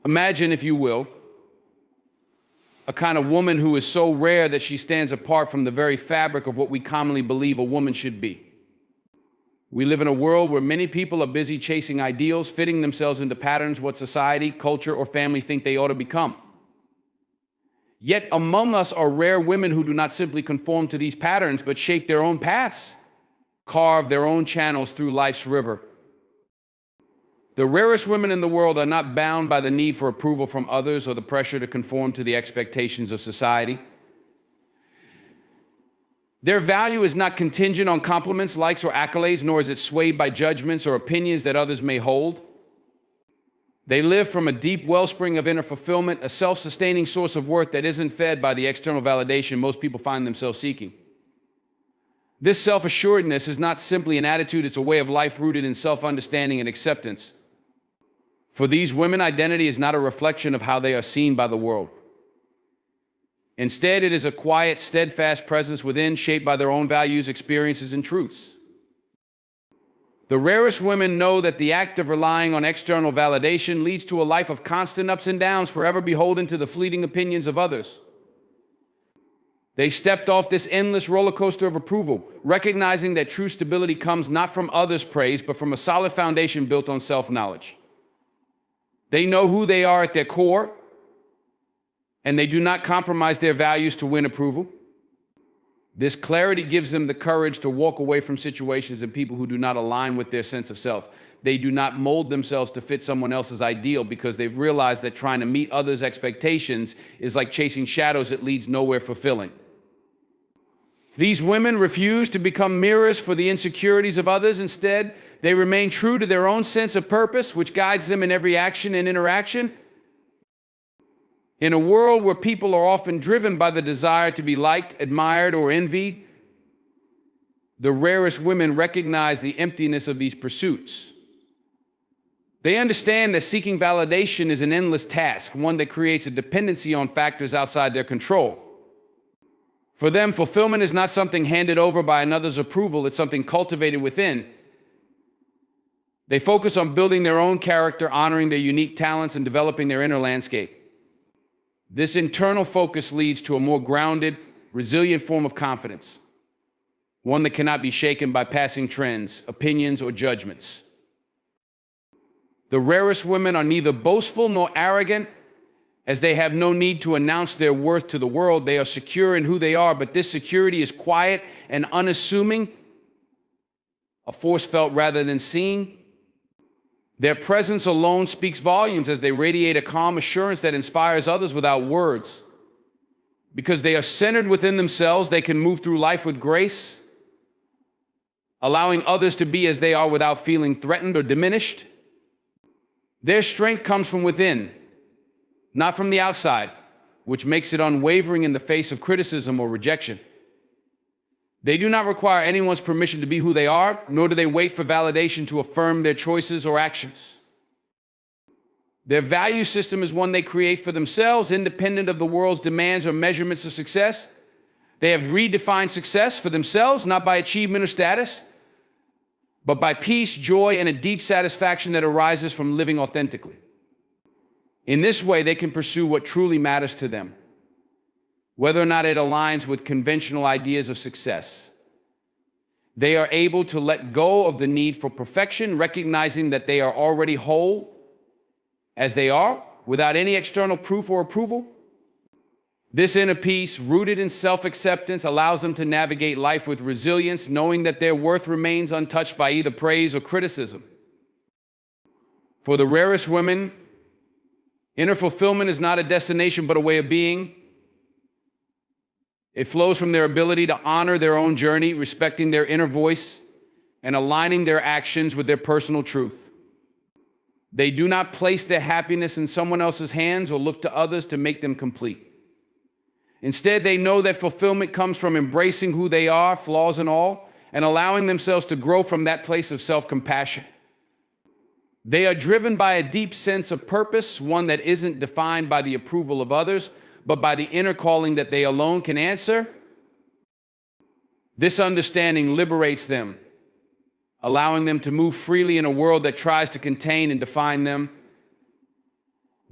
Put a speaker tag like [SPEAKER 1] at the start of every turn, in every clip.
[SPEAKER 1] Imagine, if you will, a kind of woman who is so rare that she stands apart from the very fabric of what we commonly believe a woman should be. We live in a world where many people are busy chasing ideals, fitting themselves into patterns what society, culture, or family think they ought to become. Yet among us are rare women who do not simply conform to these patterns, but shape their own paths, carve their own channels through life's river. The rarest women in the world are not bound by the need for approval from others or the pressure to conform to the expectations of society. Their value is not contingent on compliments, likes, or accolades, nor is it swayed by judgments or opinions that others may hold. They live from a deep wellspring of inner fulfillment, a self-sustaining source of worth that isn't fed by the external validation most people find themselves seeking. This self-assuredness is not simply an attitude, it's a way of life rooted in self-understanding and acceptance. For these women, identity is not a reflection of how they are seen by the world. Instead, it is a quiet, steadfast presence within, shaped by their own values, experiences, and truths. The rarest women know that the act of relying on external validation leads to a life of constant ups and downs, forever beholden to the fleeting opinions of others. They stepped off this endless roller coaster of approval, recognizing that true stability comes not from others' praise, but from a solid foundation built on self-knowledge. They know who they are at their core, and they do not compromise their values to win approval. This clarity gives them the courage to walk away from situations and people who do not align with their sense of self. They do not mold themselves to fit someone else's ideal because they've realized that trying to meet others' expectations is like chasing shadows that leads nowhere fulfilling. These women refuse to become mirrors for the insecurities of others. Instead, they remain true to their own sense of purpose, which guides them in every action and interaction. In a world where people are often driven by the desire to be liked, admired, or envied, the rarest women recognize the emptiness of these pursuits. They understand that seeking validation is an endless task, one that creates a dependency on factors outside their control. For them, fulfillment is not something handed over by another's approval, it's something cultivated within. They focus on building their own character, honoring their unique talents, and developing their inner landscape. This internal focus leads to a more grounded, resilient form of confidence, one that cannot be shaken by passing trends, opinions, or judgments. The rarest women are neither boastful nor arrogant, as they have no need to announce their worth to the world. They are secure in who they are, but this security is quiet and unassuming, a force felt rather than seen. Their presence alone speaks volumes as they radiate a calm assurance that inspires others without words. Because they are centered within themselves, they can move through life with grace, allowing others to be as they are without feeling threatened or diminished. Their strength comes from within, not from the outside, which makes it unwavering in the face of criticism or rejection. They do not require anyone's permission to be who they are, nor do they wait for validation to affirm their choices or actions. Their value system is one they create for themselves, independent of the world's demands or measurements of success. They have redefined success for themselves, not by achievement or status, but by peace, joy, and a deep satisfaction that arises from living authentically. In this way, they can pursue what truly matters to them, whether or not it aligns with conventional ideas of success. They are able to let go of the need for perfection, recognizing that they are already whole as they are, without any external proof or approval. This inner peace, rooted in self-acceptance, allows them to navigate life with resilience, knowing that their worth remains untouched by either praise or criticism. For the rarest women, inner fulfillment is not a destination, but a way of being. It flows from their ability to honor their own journey, respecting their inner voice, and aligning their actions with their personal truth. They do not place their happiness in someone else's hands or look to others to make them complete. Instead, they know that fulfillment comes from embracing who they are, flaws and all, and allowing themselves to grow from that place of self-compassion. They are driven by a deep sense of purpose, one that isn't defined by the approval of others, but by the inner calling that they alone can answer. This understanding liberates them, allowing them to move freely in a world that tries to contain and define them.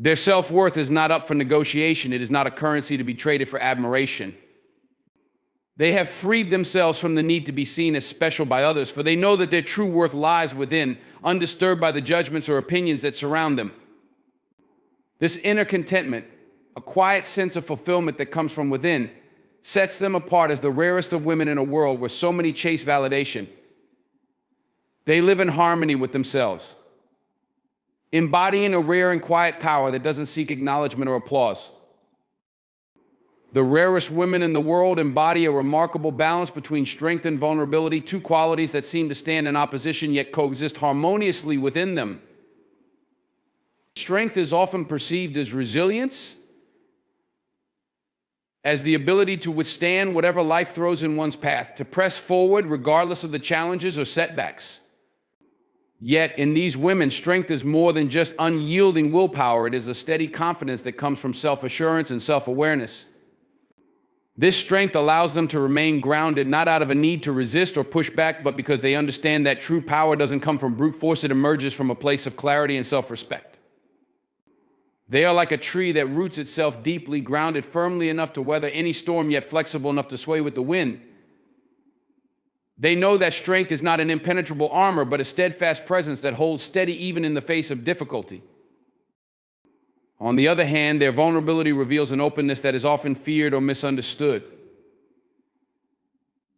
[SPEAKER 1] Their self-worth is not up for negotiation. It is not a currency to be traded for admiration. They have freed themselves from the need to be seen as special by others, for they know that their true worth lies within, undisturbed by the judgments or opinions that surround them. This inner contentment, a quiet sense of fulfillment that comes from within, sets them apart as the rarest of women in a world where so many chase validation. They live in harmony with themselves, embodying a rare and quiet power that doesn't seek acknowledgement or applause. The rarest women in the world embody a remarkable balance between strength and vulnerability, two qualities that seem to stand in opposition yet coexist harmoniously within them. Strength is often perceived as resilience, as the ability to withstand whatever life throws in one's path, to press forward regardless of the challenges or setbacks. Yet in these women, strength is more than just unyielding willpower. It is a steady confidence that comes from self-assurance and self-awareness. This strength allows them to remain grounded, not out of a need to resist or push back, but because they understand that true power doesn't come from brute force. It emerges from a place of clarity and self-respect. They are like a tree that roots itself deeply, grounded firmly enough to weather any storm, yet flexible enough to sway with the wind. They know that strength is not an impenetrable armor, but a steadfast presence that holds steady even in the face of difficulty. On the other hand, their vulnerability reveals an openness that is often feared or misunderstood.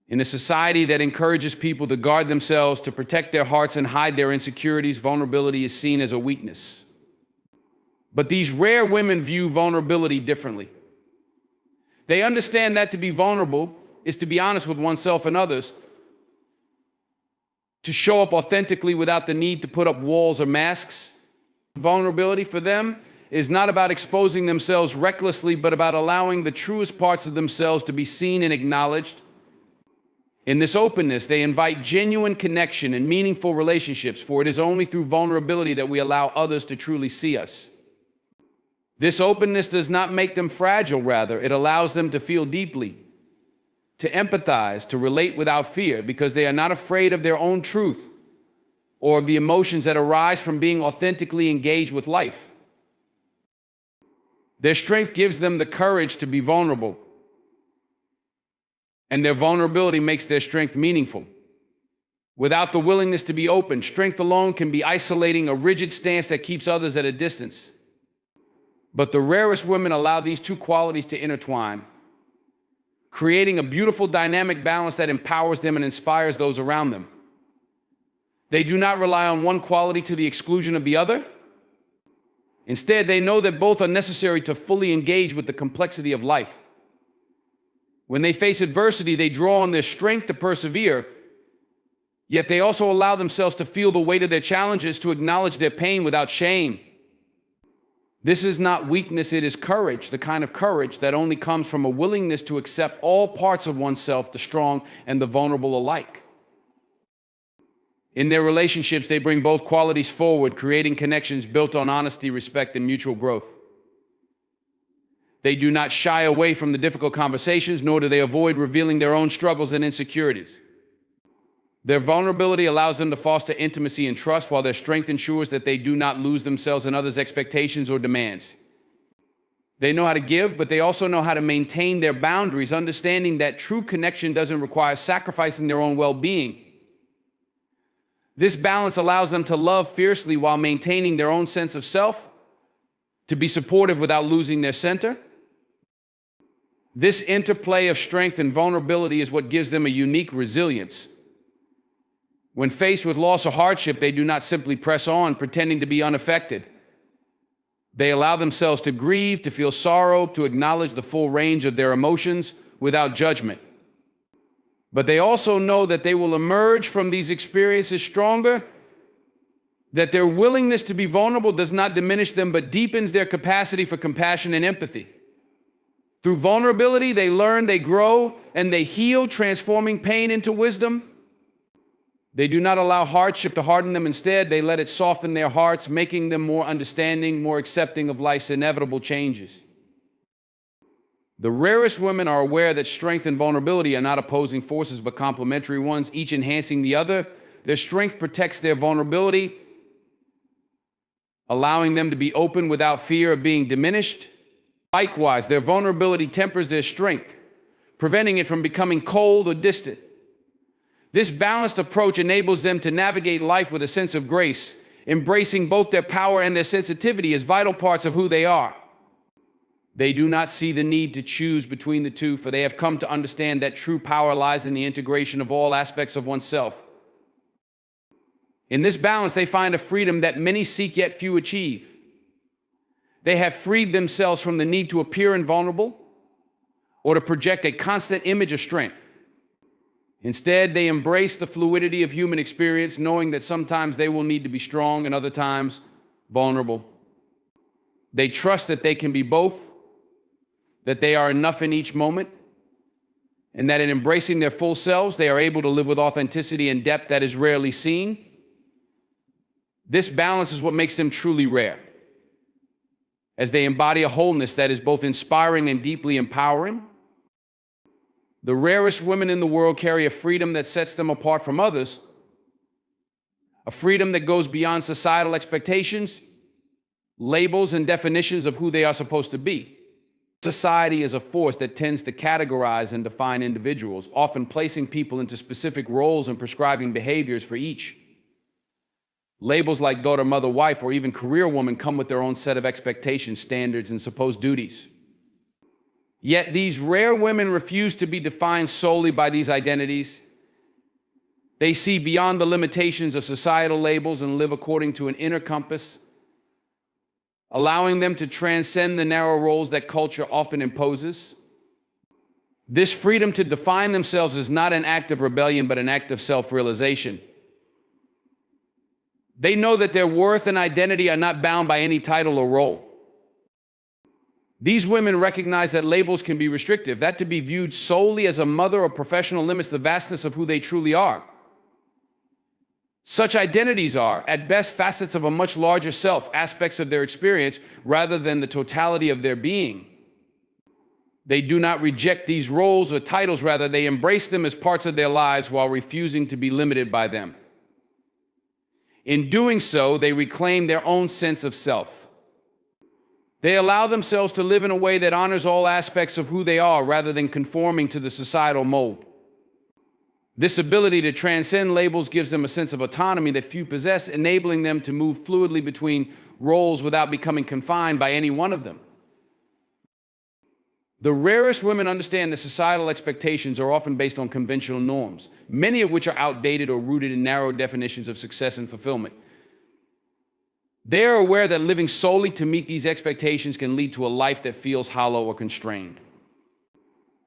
[SPEAKER 1] In a society that encourages people to guard themselves, to protect their hearts and hide their insecurities, vulnerability is seen as a weakness. But these rare women view vulnerability differently. They understand that to be vulnerable is to be honest with oneself and others, to show up authentically without the need to put up walls or masks. Vulnerability for them is not about exposing themselves recklessly, but about allowing the truest parts of themselves to be seen and acknowledged. In this openness, they invite genuine connection and meaningful relationships, for it is only through vulnerability that we allow others to truly see us. This openness does not make them fragile, rather, it allows them to feel deeply, to empathize, to relate without fear, because they are not afraid of their own truth or of the emotions that arise from being authentically engaged with life. Their strength gives them the courage to be vulnerable, and their vulnerability makes their strength meaningful. Without the willingness to be open, strength alone can be isolating, a rigid stance that keeps others at a distance. But the rarest women allow these two qualities to intertwine, creating a beautiful dynamic balance that empowers them and inspires those around them. They do not rely on one quality to the exclusion of the other. Instead, they know that both are necessary to fully engage with the complexity of life. When they face adversity, they draw on their strength to persevere, yet they also allow themselves to feel the weight of their challenges, to acknowledge their pain without shame. This is not weakness, it is courage, the kind of courage that only comes from a willingness to accept all parts of oneself, the strong and the vulnerable alike. In their relationships, they bring both qualities forward, creating connections built on honesty, respect, and mutual growth. They do not shy away from the difficult conversations, nor do they avoid revealing their own struggles and insecurities. Their vulnerability allows them to foster intimacy and trust, while their strength ensures that they do not lose themselves in others' expectations or demands. They know how to give, but they also know how to maintain their boundaries, understanding that true connection doesn't require sacrificing their own well-being. This balance allows them to love fiercely while maintaining their own sense of self, to be supportive without losing their center. This interplay of strength and vulnerability is what gives them a unique resilience. When faced with loss or hardship, they do not simply press on, pretending to be unaffected. They allow themselves to grieve, to feel sorrow, to acknowledge the full range of their emotions without judgment. But they also know that they will emerge from these experiences stronger, that their willingness to be vulnerable does not diminish them, but deepens their capacity for compassion and empathy. Through vulnerability, they learn, they grow, and they heal, transforming pain into wisdom. They do not allow hardship to harden them. Instead, they let it soften their hearts, making them more understanding, more accepting of life's inevitable changes. The rarest women are aware that strength and vulnerability are not opposing forces, but complementary ones, each enhancing the other. Their strength protects their vulnerability, allowing them to be open without fear of being diminished. Likewise, their vulnerability tempers their strength, preventing it from becoming cold or distant. This balanced approach enables them to navigate life with a sense of grace, embracing both their power and their sensitivity as vital parts of who they are. They do not see the need to choose between the two, for they have come to understand that true power lies in the integration of all aspects of oneself. In this balance, they find a freedom that many seek yet few achieve. They have freed themselves from the need to appear invulnerable or to project a constant image of strength. Instead, they embrace the fluidity of human experience, knowing that sometimes they will need to be strong and other times vulnerable. They trust that they can be both, that they are enough in each moment, and that in embracing their full selves, they are able to live with authenticity and depth that is rarely seen. This balance is what makes them truly rare, as they embody a wholeness that is both inspiring and deeply empowering. The rarest women in the world carry a freedom that sets them apart from others, a freedom that goes beyond societal expectations, labels, and definitions of who they are supposed to be. Society is a force that tends to categorize and define individuals, often placing people into specific roles and prescribing behaviors for each. Labels like daughter, mother, wife, or even career woman come with their own set of expectations, standards, and supposed duties. Yet these rare women refuse to be defined solely by these identities. They see beyond the limitations of societal labels and live according to an inner compass, allowing them to transcend the narrow roles that culture often imposes. This freedom to define themselves is not an act of rebellion, but an act of self-realization. They know that their worth and identity are not bound by any title or role. These women recognize that labels can be restrictive, that to be viewed solely as a mother or professional limits the vastness of who they truly are. Such identities are, at best, facets of a much larger self, aspects of their experience, rather than the totality of their being. They do not reject these roles or titles, rather, they embrace them as parts of their lives while refusing to be limited by them. In doing so, they reclaim their own sense of self. They allow themselves to live in a way that honors all aspects of who they are, rather than conforming to the societal mold. This ability to transcend labels gives them a sense of autonomy that few possess, enabling them to move fluidly between roles without becoming confined by any one of them. The rarest women understand that societal expectations are often based on conventional norms, many of which are outdated or rooted in narrow definitions of success and fulfillment. They are aware that living solely to meet these expectations can lead to a life that feels hollow or constrained.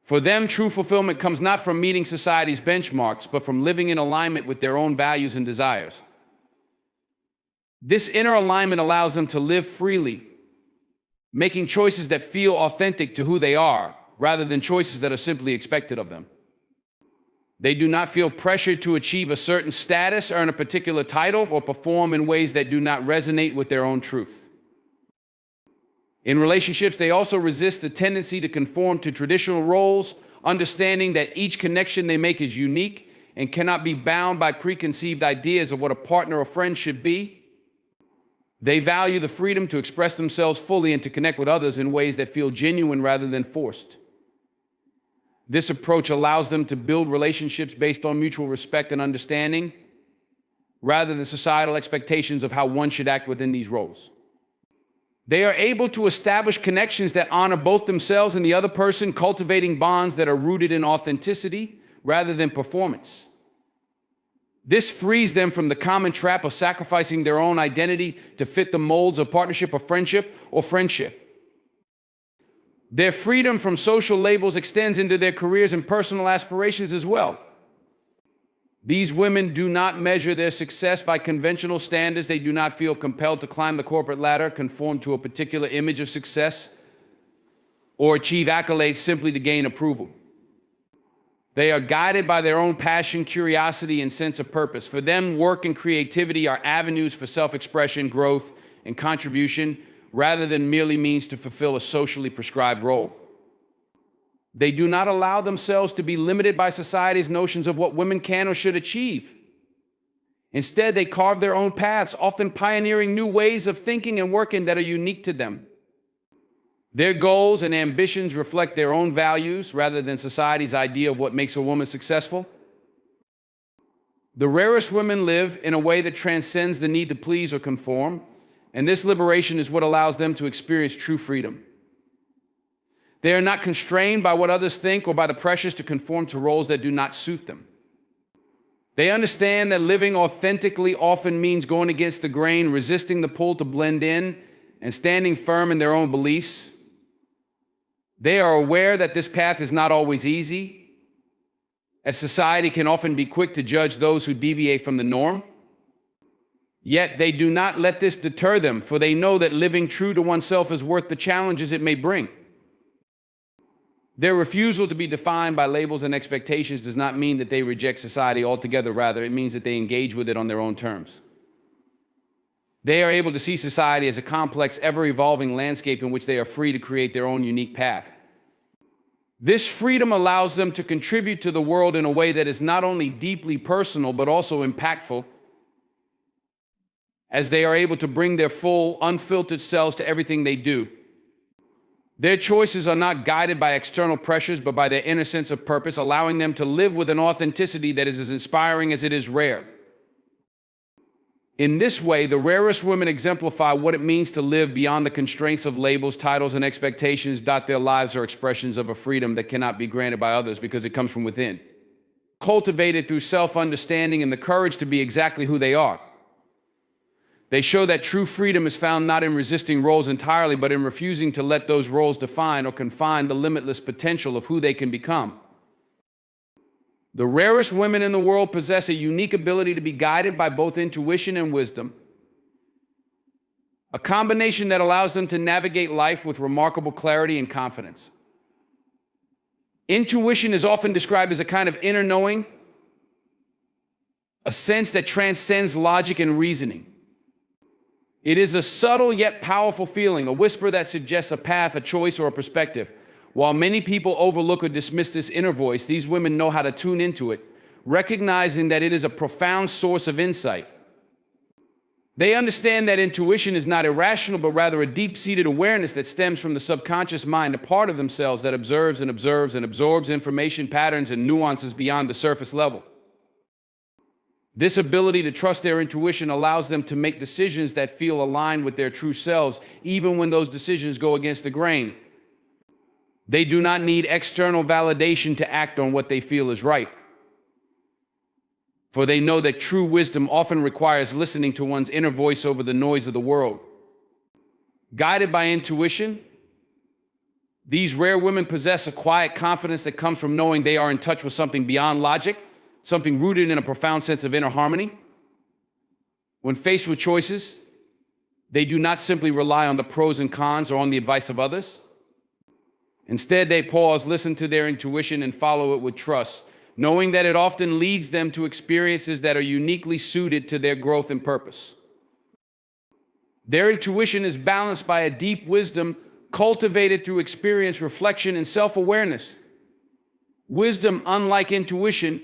[SPEAKER 1] For them, true fulfillment comes not from meeting society's benchmarks, but from living in alignment with their own values and desires. This inner alignment allows them to live freely, making choices that feel authentic to who they are, rather than choices that are simply expected of them. They do not feel pressured to achieve a certain status, earn a particular title, or perform in ways that do not resonate with their own truth. In relationships, they also resist the tendency to conform to traditional roles, understanding that each connection they make is unique and cannot be bound by preconceived ideas of what a partner or friend should be. They value the freedom to express themselves fully and to connect with others in ways that feel genuine rather than forced. This approach allows them to build relationships based on mutual respect and understanding, rather than societal expectations of how one should act within these roles. They are able to establish connections that honor both themselves and the other person, cultivating bonds that are rooted in authenticity rather than performance. This frees them from the common trap of sacrificing their own identity to fit the molds of partnership or friendship. Their freedom from social labels extends into their careers and personal aspirations as well. These women do not measure their success by conventional standards. They do not feel compelled to climb the corporate ladder, conform to a particular image of success, or achieve accolades simply to gain approval. They are guided by their own passion, curiosity, and sense of purpose. For them, work and creativity are avenues for self-expression, growth, and contribution, rather than merely means to fulfill a socially prescribed role. They do not allow themselves to be limited by society's notions of what women can or should achieve. Instead, they carve their own paths, often pioneering new ways of thinking and working that are unique to them. Their goals and ambitions reflect their own values rather than society's idea of what makes a woman successful. The rarest women live in a way that transcends the need to please or conform, and this liberation is what allows them to experience true freedom. They are not constrained by what others think or by the pressures to conform to roles that do not suit them. They understand that living authentically often means going against the grain, resisting the pull to blend in, and standing firm in their own beliefs. They are aware that this path is not always easy, as society can often be quick to judge those who deviate from the norm. Yet they do not let this deter them, for they know that living true to oneself is worth the challenges it may bring. Their refusal to be defined by labels and expectations does not mean that they reject society altogether. Rather, it means that they engage with it on their own terms. They are able to see society as a complex, ever-evolving landscape in which they are free to create their own unique path. This freedom allows them to contribute to the world in a way that is not only deeply personal, but also impactful, as they are able to bring their full, unfiltered selves to everything they do. Their choices are not guided by external pressures, but by their inner sense of purpose, allowing them to live with an authenticity that is as inspiring as it is rare. In this way, the rarest women exemplify what it means to live beyond the constraints of labels, titles, and expectations. Their lives are expressions of a freedom that cannot be granted by others because it comes from within, cultivated through self-understanding and the courage to be exactly who they are. They show that true freedom is found not in resisting roles entirely, but in refusing to let those roles define or confine the limitless potential of who they can become. The rarest women in the world possess a unique ability to be guided by both intuition and wisdom, a combination that allows them to navigate life with remarkable clarity and confidence. Intuition is often described as a kind of inner knowing, a sense that transcends logic and reasoning. It is a subtle yet powerful feeling, a whisper that suggests a path, a choice, or a perspective. While many people overlook or dismiss this inner voice, these women know how to tune into it, recognizing that it is a profound source of insight. They understand that intuition is not irrational, but rather a deep-seated awareness that stems from the subconscious mind, a part of themselves that observes and observes and absorbs information, patterns, and nuances beyond the surface level. This ability to trust their intuition allows them to make decisions that feel aligned with their true selves, even when those decisions go against the grain. They do not need external validation to act on what they feel is right, for they know that true wisdom often requires listening to one's inner voice over the noise of the world. Guided by intuition, these rare women possess a quiet confidence that comes from knowing they are in touch with something beyond logic, something rooted in a profound sense of inner harmony. When faced with choices, they do not simply rely on the pros and cons or on the advice of others. Instead, they pause, listen to their intuition, and follow it with trust, knowing that it often leads them to experiences that are uniquely suited to their growth and purpose. Their intuition is balanced by a deep wisdom cultivated through experience, reflection, and self-awareness. Wisdom, unlike intuition,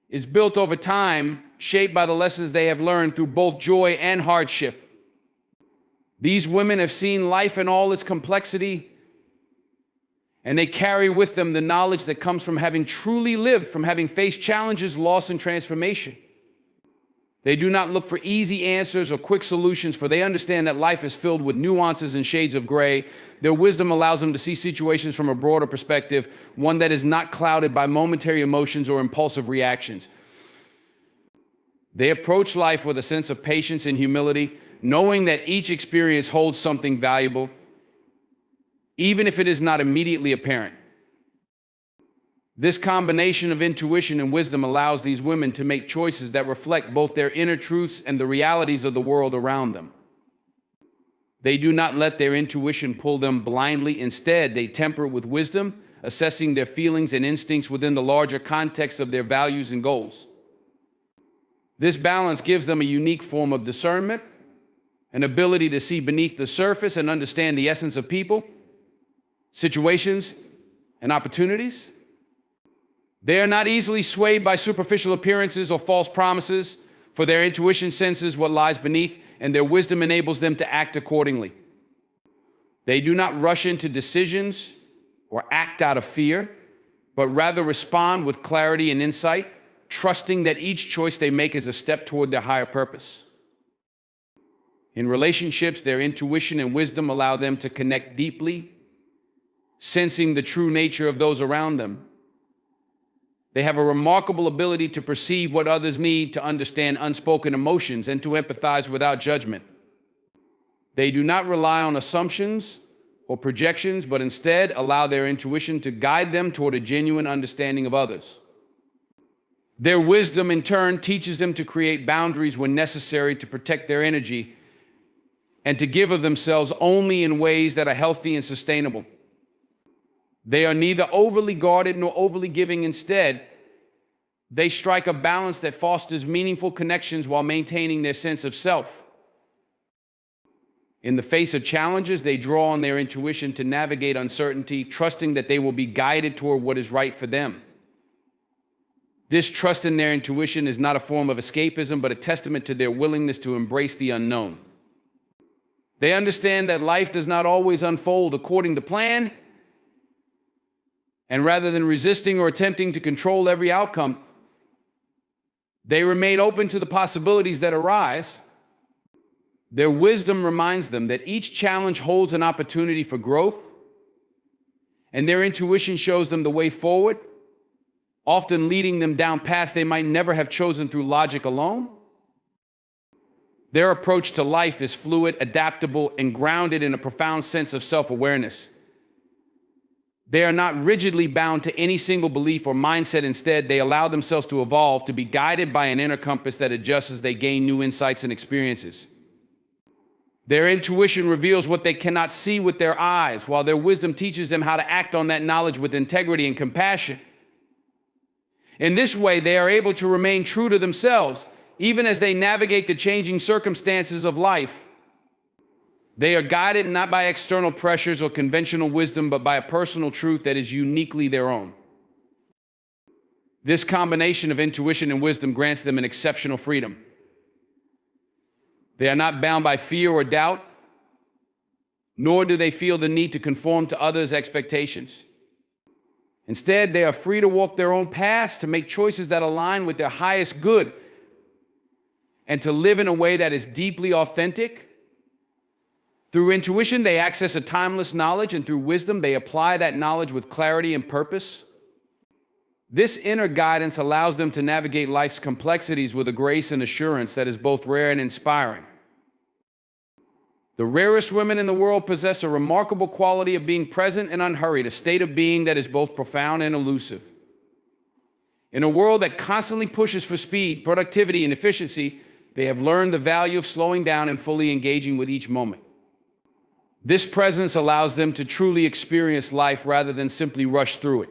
[SPEAKER 1] is built over time, shaped by the lessons they have learned through both joy and hardship. These women have seen life in all its complexity, and they carry with them the knowledge that comes from having truly lived, from having faced challenges, loss, and transformation. They do not look for easy answers or quick solutions, for they understand that life is filled with nuances and shades of gray. Their wisdom allows them to see situations from a broader perspective, one that is not clouded by momentary emotions or impulsive reactions. They approach life with a sense of patience and humility, knowing that each experience holds something valuable, even if it is not immediately apparent. This combination of intuition and wisdom allows these women to make choices that reflect both their inner truths and the realities of the world around them. They do not let their intuition pull them blindly. Instead, they temper it with wisdom, assessing their feelings and instincts within the larger context of their values and goals. This balance gives them a unique form of discernment, an ability to see beneath the surface and understand the essence of people, situations, and opportunities. They are not easily swayed by superficial appearances or false promises, For their intuition senses what lies beneath, and their wisdom enables them to act accordingly. They do not rush into decisions or act out of fear, but rather respond with clarity and insight, trusting that each choice they make is a step toward their higher purpose. In relationships, their intuition and wisdom allow them to connect deeply, sensing the true nature of those around them. They have a remarkable ability to perceive what others need, to understand unspoken emotions, and to empathize without judgment. They do not rely on assumptions or projections, but instead allow their intuition to guide them toward a genuine understanding of others. Their wisdom, in turn, teaches them to create boundaries when necessary to protect their energy and to give of themselves only in ways that are healthy and sustainable. They are neither overly guarded nor overly giving. Instead, they strike a balance that fosters meaningful connections while maintaining their sense of self. In the face of challenges, they draw on their intuition to navigate uncertainty, trusting that they will be guided toward what is right for them. This trust in their intuition is not a form of escapism, but a testament to their willingness to embrace the unknown. They understand that life does not always unfold according to plan, and rather than resisting or attempting to control every outcome, they remain open to the possibilities that arise. Their wisdom reminds them that each challenge holds an opportunity for growth, and their intuition shows them the way forward, often leading them down paths they might never have chosen through logic alone. Their approach to life is fluid, adaptable, and grounded in a profound sense of self-awareness. They are not rigidly bound to any single belief or mindset. Instead, they allow themselves to evolve, to be guided by an inner compass that adjusts as they gain new insights and experiences. Their intuition reveals what they cannot see with their eyes, while their wisdom teaches them how to act on that knowledge with integrity and compassion. In this way, they are able to remain true to themselves, even as they navigate the changing circumstances of life. They are guided not by external pressures or conventional wisdom, but by a personal truth that is uniquely their own. This combination of intuition and wisdom grants them an exceptional freedom. They are not bound by fear or doubt, nor do they feel the need to conform to others' expectations. Instead, they are free to walk their own paths, to make choices that align with their highest good, and to live in a way that is deeply authentic. Through intuition, they access a timeless knowledge, and through wisdom, they apply that knowledge with clarity and purpose. This inner guidance allows them to navigate life's complexities with a grace and assurance that is both rare and inspiring. The rarest women in the world possess a remarkable quality of being present and unhurried, a state of being that is both profound and elusive. In a world that constantly pushes for speed, productivity, and efficiency, they have learned the value of slowing down and fully engaging with each moment. This presence allows them to truly experience life rather than simply rush through it.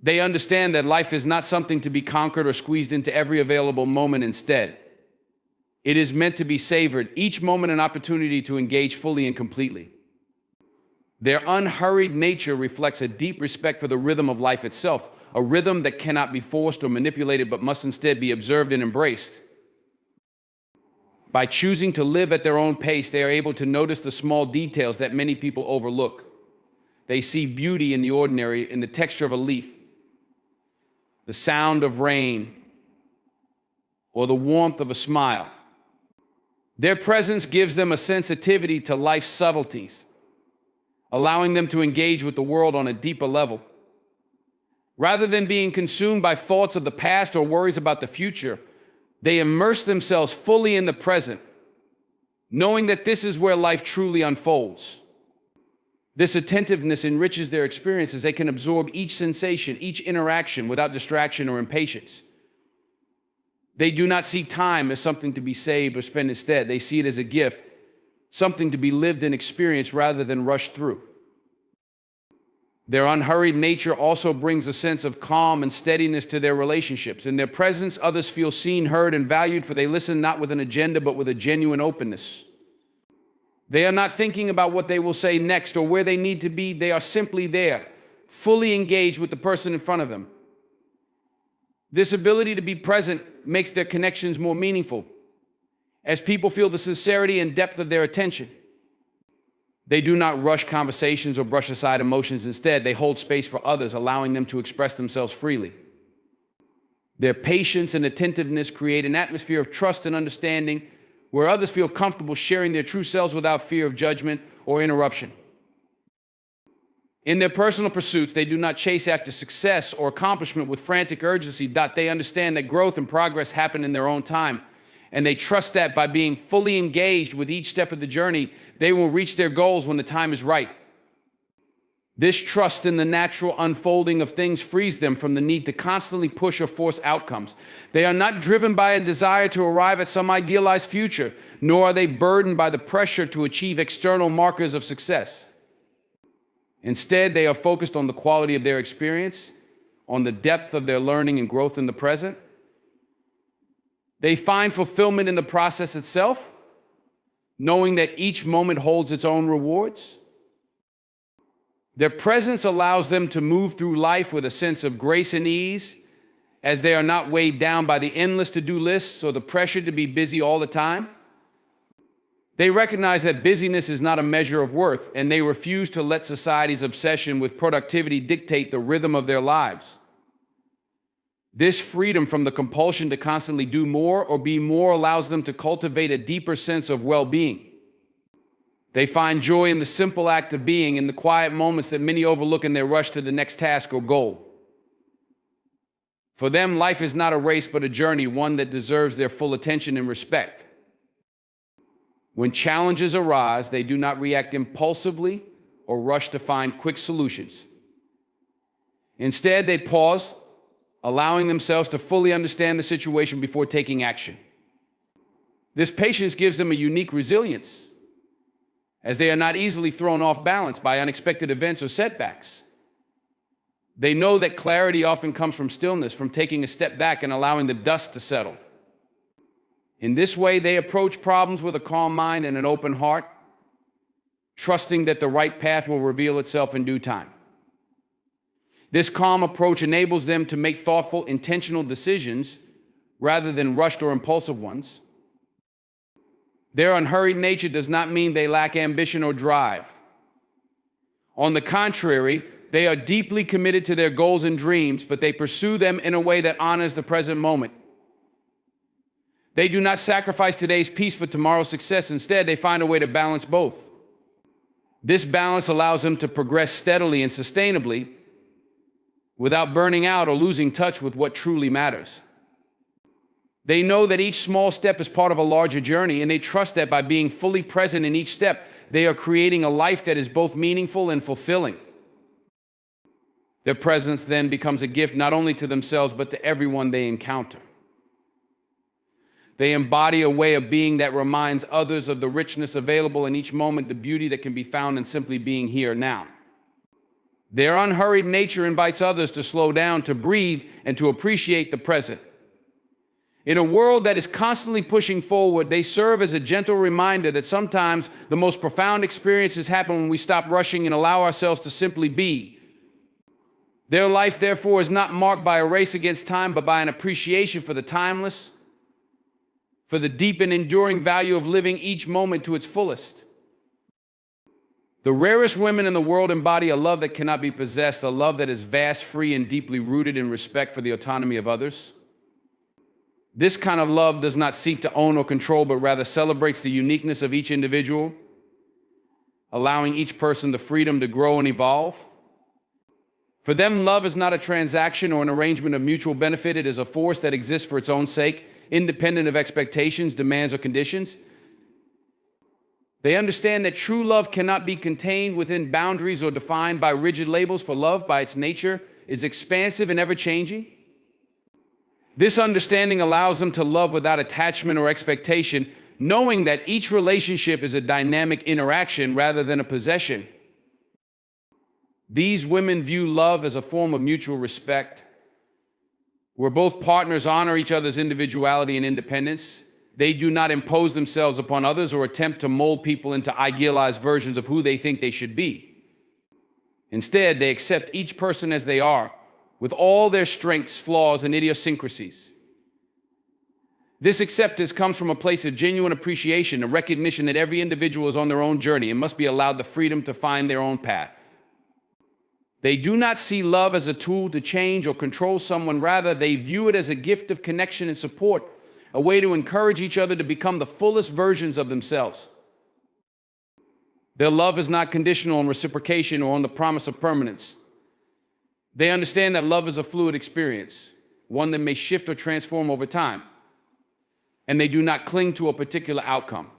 [SPEAKER 1] They understand that life is not something to be conquered or squeezed into every available moment. Instead, it is meant to be savored, each moment an opportunity to engage fully and completely. Their unhurried nature reflects a deep respect for the rhythm of life itself, a rhythm that cannot be forced or manipulated, but must instead be observed and embraced. By choosing to live at their own pace, they are able to notice the small details that many people overlook. They see beauty in the ordinary, in the texture of a leaf, the sound of rain, or the warmth of a smile. Their presence gives them a sensitivity to life's subtleties, allowing them to engage with the world on a deeper level. Rather than being consumed by thoughts of the past or worries about the future, they immerse themselves fully in the present, knowing that this is where life truly unfolds. This attentiveness enriches their experiences. They can absorb each sensation, each interaction without distraction or impatience. They do not see time as something to be saved or spent instead. They see it as a gift, something to be lived and experienced rather than rushed through. Their unhurried nature also brings a sense of calm and steadiness to their relationships. In their presence, others feel seen, heard, and valued, for they listen not with an agenda, but with a genuine openness. They are not thinking about what they will say next or where they need to be. They are simply there, fully engaged with the person in front of them. This ability to be present makes their connections more meaningful, as people feel the sincerity and depth of their attention. They do not rush conversations or brush aside emotions. Instead, they hold space for others, allowing them to express themselves freely. Their patience and attentiveness create an atmosphere of trust and understanding where others feel comfortable sharing their true selves without fear of judgment or interruption. In their personal pursuits, they do not chase after success or accomplishment with frantic urgency. They understand that growth and progress happen in their own time, and they trust that by being fully engaged with each step of the journey, they will reach their goals when the time is right. This trust in the natural unfolding of things frees them from the need to constantly push or force outcomes. They are not driven by a desire to arrive at some idealized future, nor are they burdened by the pressure to achieve external markers of success. Instead, they are focused on the quality of their experience, on the depth of their learning and growth in the present. They find fulfillment in the process itself, knowing that each moment holds its own rewards. Their presence allows them to move through life with a sense of grace and ease, as they are not weighed down by the endless to-do lists or the pressure to be busy all the time. They recognize that busyness is not a measure of worth, and they refuse to let society's obsession with productivity dictate the rhythm of their lives. This freedom from the compulsion to constantly do more or be more allows them to cultivate a deeper sense of well-being. They find joy in the simple act of being, in the quiet moments that many overlook in their rush to the next task or goal. For them, life is not a race but a journey, one that deserves their full attention and respect. When challenges arise, they do not react impulsively or rush to find quick solutions. Instead, they pause, allowing themselves to fully understand the situation before taking action. This patience gives them a unique resilience, as they are not easily thrown off balance by unexpected events or setbacks. They know that clarity often comes from stillness, from taking a step back and allowing the dust to settle. In this way, they approach problems with a calm mind and an open heart, trusting that the right path will reveal itself in due time. This calm approach enables them to make thoughtful, intentional decisions rather than rushed or impulsive ones. Their unhurried nature does not mean they lack ambition or drive. On the contrary, they are deeply committed to their goals and dreams, but they pursue them in a way that honors the present moment. They do not sacrifice today's peace for tomorrow's success. Instead, they find a way to balance both. This balance allows them to progress steadily and sustainably without burning out or losing touch with what truly matters. They know that each small step is part of a larger journey, and they trust that by being fully present in each step, they are creating a life that is both meaningful and fulfilling. Their presence then becomes a gift not only to themselves, but to everyone they encounter. They embody a way of being that reminds others of the richness available in each moment, the beauty that can be found in simply being here now. Their unhurried nature invites others to slow down, to breathe, and to appreciate the present. In a world that is constantly pushing forward, they serve as a gentle reminder that sometimes the most profound experiences happen when we stop rushing and allow ourselves to simply be. Their life, therefore, is not marked by a race against time, but by an appreciation for the timeless, for the deep and enduring value of living each moment to its fullest. The rarest women in the world embody a love that cannot be possessed, a love that is vast, free, and deeply rooted in respect for the autonomy of others. This kind of love does not seek to own or control, but rather celebrates the uniqueness of each individual, allowing each person the freedom to grow and evolve. For them, love is not a transaction or an arrangement of mutual benefit. It is a force that exists for its own sake, independent of expectations, demands, or conditions. They understand that true love cannot be contained within boundaries or defined by rigid labels, for love, by its nature, is expansive and ever-changing. This understanding allows them to love without attachment or expectation, knowing that each relationship is a dynamic interaction rather than a possession. These women view love as a form of mutual respect, where both partners honor each other's individuality and independence. They do not impose themselves upon others or attempt to mold people into idealized versions of who they think they should be. Instead, they accept each person as they are, with all their strengths, flaws, and idiosyncrasies. This acceptance comes from a place of genuine appreciation, a recognition that every individual is on their own journey and must be allowed the freedom to find their own path. They do not see love as a tool to change or control someone. Rather, they view it as a gift of connection and support, a way to encourage each other to become the fullest versions of themselves. Their love is not conditional on reciprocation or on the promise of permanence. They understand that love is a fluid experience, one that may shift or transform over time, and they do not cling to a particular outcome.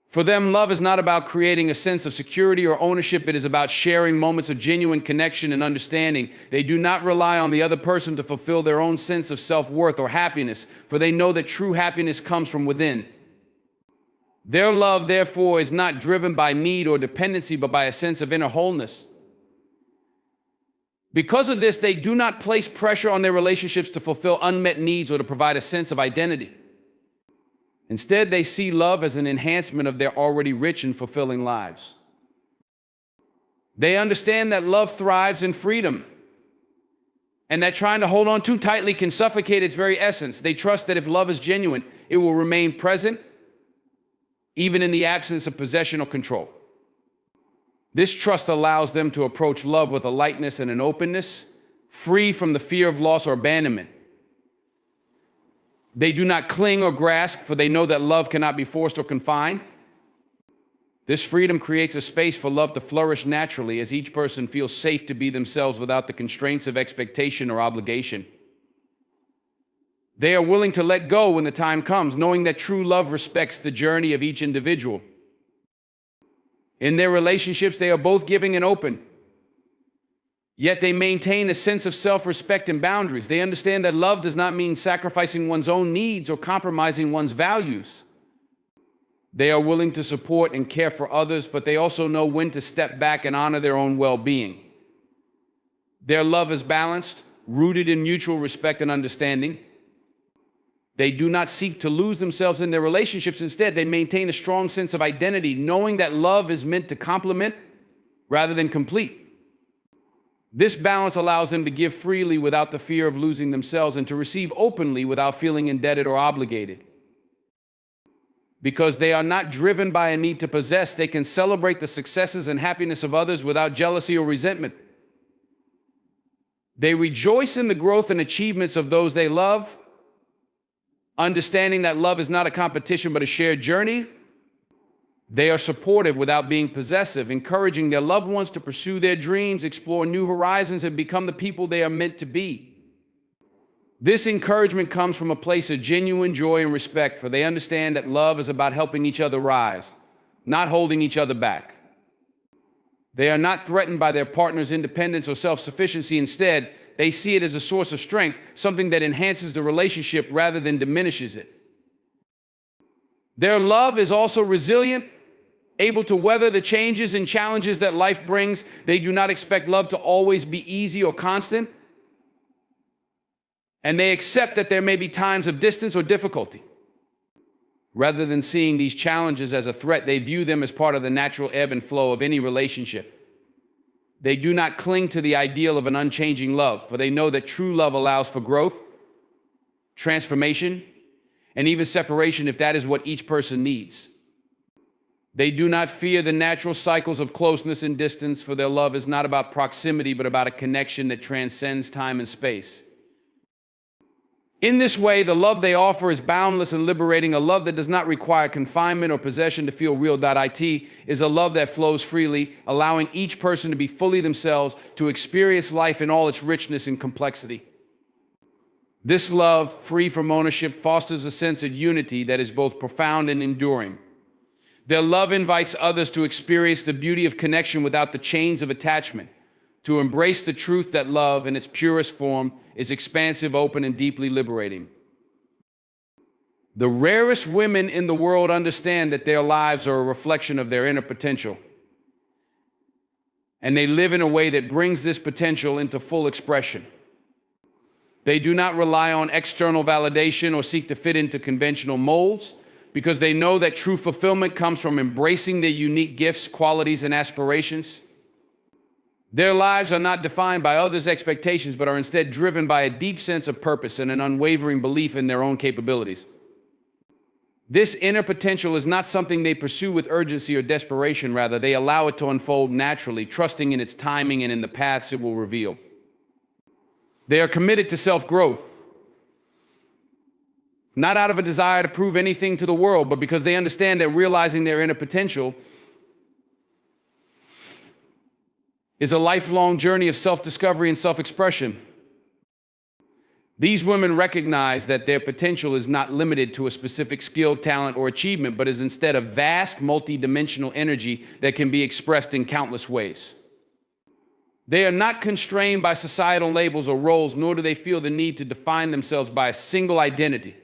[SPEAKER 1] For them, love is not about creating a sense of security or ownership. It is about sharing moments of genuine connection and understanding. They do not rely on the other person to fulfill their own sense of self-worth or happiness, for they know that true happiness comes from within. Their love, therefore, is not driven by need or dependency, but by a sense of inner wholeness. Because of this, they do not place pressure on their relationships to fulfill unmet needs or to provide a sense of identity. Instead, they see love as an enhancement of their already rich and fulfilling lives. They understand that love thrives in freedom, and that trying to hold on too tightly can suffocate its very essence. They trust that if love is genuine, it will remain present, even in the absence of possession or control. This trust allows them to approach love with a lightness and an openness, free from the fear of loss or abandonment. They do not cling or grasp, for they know that love cannot be forced or confined. This freedom creates a space for love to flourish naturally, as each person feels safe to be themselves without the constraints of expectation or obligation. They are willing to let go when the time comes, knowing that true love respects the journey of each individual. In their relationships, they are both giving and open, yet they maintain a sense of self-respect and boundaries. They understand that love does not mean sacrificing one's own needs or compromising one's values. They are willing to support and care for others, but they also know when to step back and honor their own well-being. Their love is balanced, rooted in mutual respect and understanding. They do not seek to lose themselves in their relationships. Instead, they maintain a strong sense of identity, knowing that love is meant to complement rather than complete. This balance allows them to give freely without the fear of losing themselves, and to receive openly without feeling indebted or obligated. Because they are not driven by a need to possess, they can celebrate the successes and happiness of others without jealousy or resentment. They rejoice in the growth and achievements of those they love, understanding that love is not a competition but a shared journey. They are supportive without being possessive, encouraging their loved ones to pursue their dreams, explore new horizons, and become the people they are meant to be. This encouragement comes from a place of genuine joy and respect, for they understand that love is about helping each other rise, not holding each other back. They are not threatened by their partner's independence or self-sufficiency. Instead, they see it as a source of strength, something that enhances the relationship rather than diminishes it. Their love is also resilient, able to weather the changes and challenges that life brings. They do not expect love to always be easy or constant, and they accept that there may be times of distance or difficulty. Rather than seeing these challenges as a threat, they view them as part of the natural ebb and flow of any relationship. They do not cling to the ideal of an unchanging love, for they know that true love allows for growth, transformation, and even separation if that is what each person needs. They do not fear the natural cycles of closeness and distance, for their love is not about proximity, but about a connection that transcends time and space. In this way, the love they offer is boundless and liberating. A love that does not require confinement or possession to feel real. It is a love that flows freely, allowing each person to be fully themselves, to experience life in all its richness and complexity. This love, free from ownership, fosters a sense of unity that is both profound and enduring. Their love invites others to experience the beauty of connection without the chains of attachment, to embrace the truth that love, in its purest form, is expansive, open, and deeply liberating. The rarest women in the world understand that their lives are a reflection of their inner potential, and they live in a way that brings this potential into full expression. They do not rely on external validation or seek to fit into conventional molds, because they know that true fulfillment comes from embracing their unique gifts, qualities, and aspirations. Their lives are not defined by others' expectations, but are instead driven by a deep sense of purpose and an unwavering belief in their own capabilities. This inner potential is not something they pursue with urgency or desperation. Rather, they allow it to unfold naturally, trusting in its timing and in the paths it will reveal. They are committed to self-growth, not out of a desire to prove anything to the world, but because they understand that realizing their inner potential is a lifelong journey of self-discovery and self-expression. These women recognize that their potential is not limited to a specific skill, talent, or achievement, but is instead a vast, multi-dimensional energy that can be expressed in countless ways. They are not constrained by societal labels or roles, nor do they feel the need to define themselves by a single identity.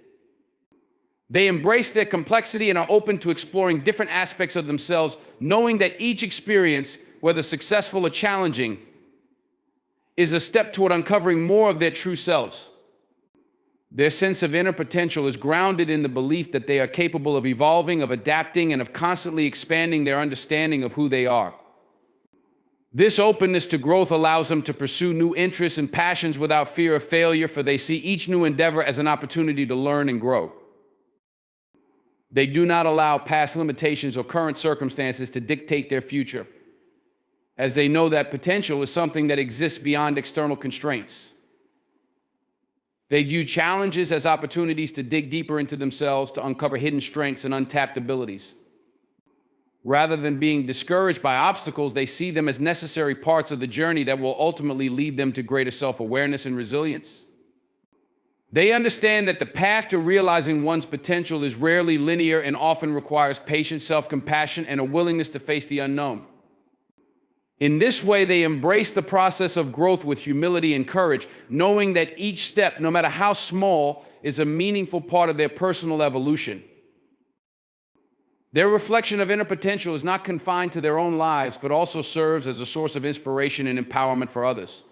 [SPEAKER 1] They embrace their complexity and are open to exploring different aspects of themselves, knowing that each experience, whether successful or challenging, is a step toward uncovering more of their true selves. Their sense of inner potential is grounded in the belief that they are capable of evolving, of adapting, and of constantly expanding their understanding of who they are. This openness to growth allows them to pursue new interests and passions without fear of failure, for they see each new endeavor as an opportunity to learn and grow. They do not allow past limitations or current circumstances to dictate their future, as they know that potential is something that exists beyond external constraints. They view challenges as opportunities to dig deeper into themselves, to uncover hidden strengths and untapped abilities. Rather than being discouraged by obstacles, they see them as necessary parts of the journey that will ultimately lead them to greater self-awareness and resilience. They understand that the path to realizing one's potential is rarely linear and often requires patience, self-compassion, and a willingness to face the unknown. In this way, they embrace the process of growth with humility and courage, knowing that each step, no matter how small, is a meaningful part of their personal evolution. Their reflection of inner potential is not confined to their own lives, but also serves as a source of inspiration and empowerment for others.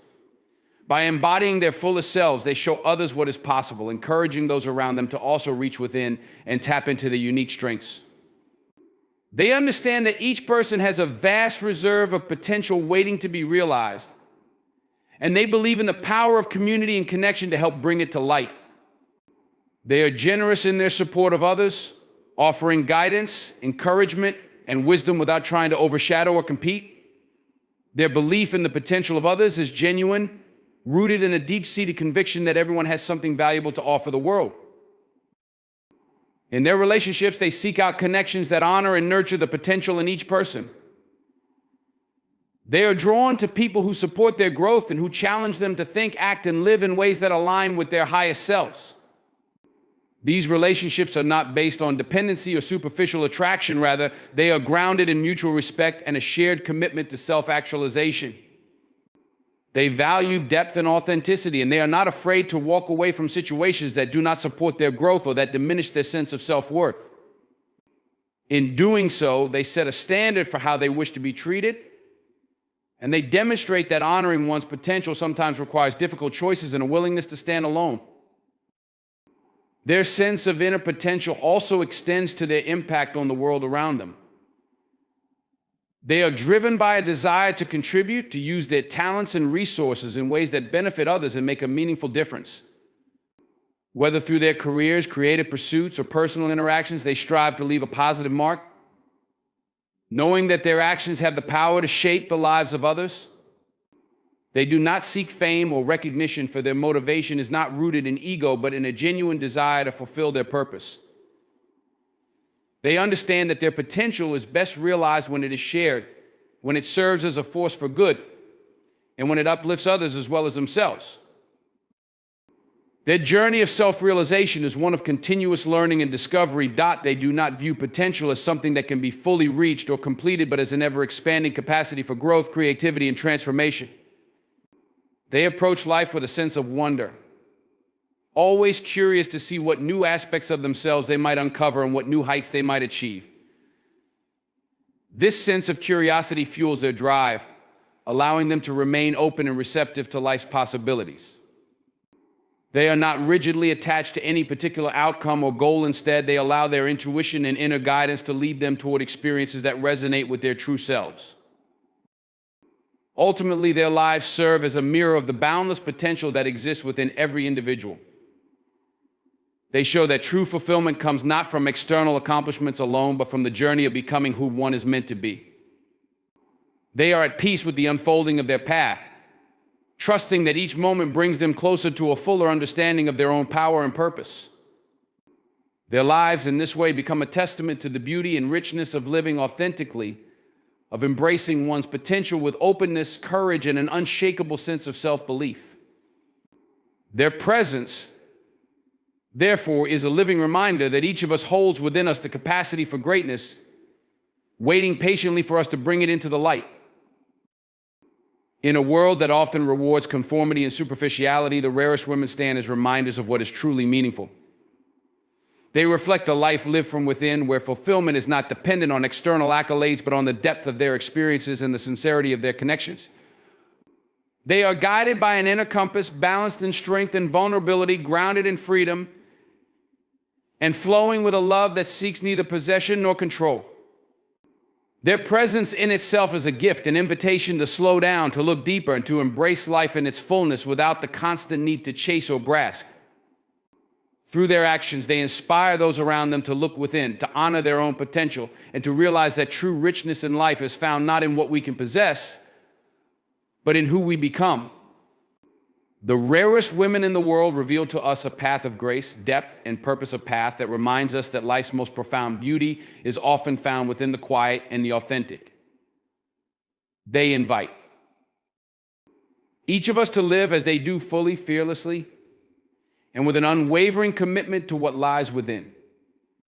[SPEAKER 1] By embodying their fullest selves, they show others what is possible, encouraging those around them to also reach within and tap into their unique strengths. They understand that each person has a vast reserve of potential waiting to be realized, and they believe in the power of community and connection to help bring it to light. They are generous in their support of others, offering guidance, encouragement, and wisdom without trying to overshadow or compete. Their belief in the potential of others is genuine, rooted in a deep-seated conviction that everyone has something valuable to offer the world. In their relationships, they seek out connections that honor and nurture the potential in each person. They are drawn to people who support their growth and who challenge them to think, act, and live in ways that align with their highest selves. These relationships are not based on dependency or superficial attraction. Rather, they are grounded in mutual respect and a shared commitment to self-actualization. They value depth and authenticity, and they are not afraid to walk away from situations that do not support their growth or that diminish their sense of self-worth. In doing so, they set a standard for how they wish to be treated, and they demonstrate that honoring one's potential sometimes requires difficult choices and a willingness to stand alone. Their sense of inner potential also extends to their impact on the world around them. They are driven by a desire to contribute, to use their talents and resources in ways that benefit others and make a meaningful difference. Whether through their careers, creative pursuits, or personal interactions, they strive to leave a positive mark, knowing that their actions have the power to shape the lives of others. They do not seek fame or recognition, for their motivation is not rooted in ego, but in a genuine desire to fulfill their purpose. They understand that their potential is best realized when it is shared, when it serves as a force for good, and when it uplifts others as well as themselves. Their journey of self-realization is one of continuous learning and discovery. They do not view potential as something that can be fully reached or completed, but as an ever-expanding capacity for growth, creativity, and transformation. They approach life with a sense of wonder, always curious to see what new aspects of themselves they might uncover and what new heights they might achieve. This sense of curiosity fuels their drive, allowing them to remain open and receptive to life's possibilities. They are not rigidly attached to any particular outcome or goal. Instead, they allow their intuition and inner guidance to lead them toward experiences that resonate with their true selves. Ultimately, their lives serve as a mirror of the boundless potential that exists within every individual. They show that true fulfillment comes not from external accomplishments alone, but from the journey of becoming who one is meant to be. They are at peace with the unfolding of their path, trusting that each moment brings them closer to a fuller understanding of their own power and purpose. Their lives in this way become a testament to the beauty and richness of living authentically, of embracing one's potential with openness, courage, and an unshakable sense of self-belief. Their presence, therefore, is a living reminder that each of us holds within us the capacity for greatness, waiting patiently for us to bring it into the light. In a world that often rewards conformity and superficiality, the rarest women stand as reminders of what is truly meaningful. They reflect a life lived from within, where fulfillment is not dependent on external accolades, but on the depth of their experiences and the sincerity of their connections. They are guided by an inner compass, balanced in strength and vulnerability, grounded in freedom, and flowing with a love that seeks neither possession nor control. Their presence in itself is a gift, an invitation to slow down, to look deeper, and to embrace life in its fullness without the constant need to chase or grasp. Through their actions, they inspire those around them to look within, to honor their own potential, and to realize that true richness in life is found not in what we can possess, but in who we become. The rarest women in the world reveal to us a path of grace, depth, and purpose, a path that reminds us that life's most profound beauty is often found within the quiet and the authentic. They invite each of us to live as they do, fully, fearlessly, and with an unwavering commitment to what lies within.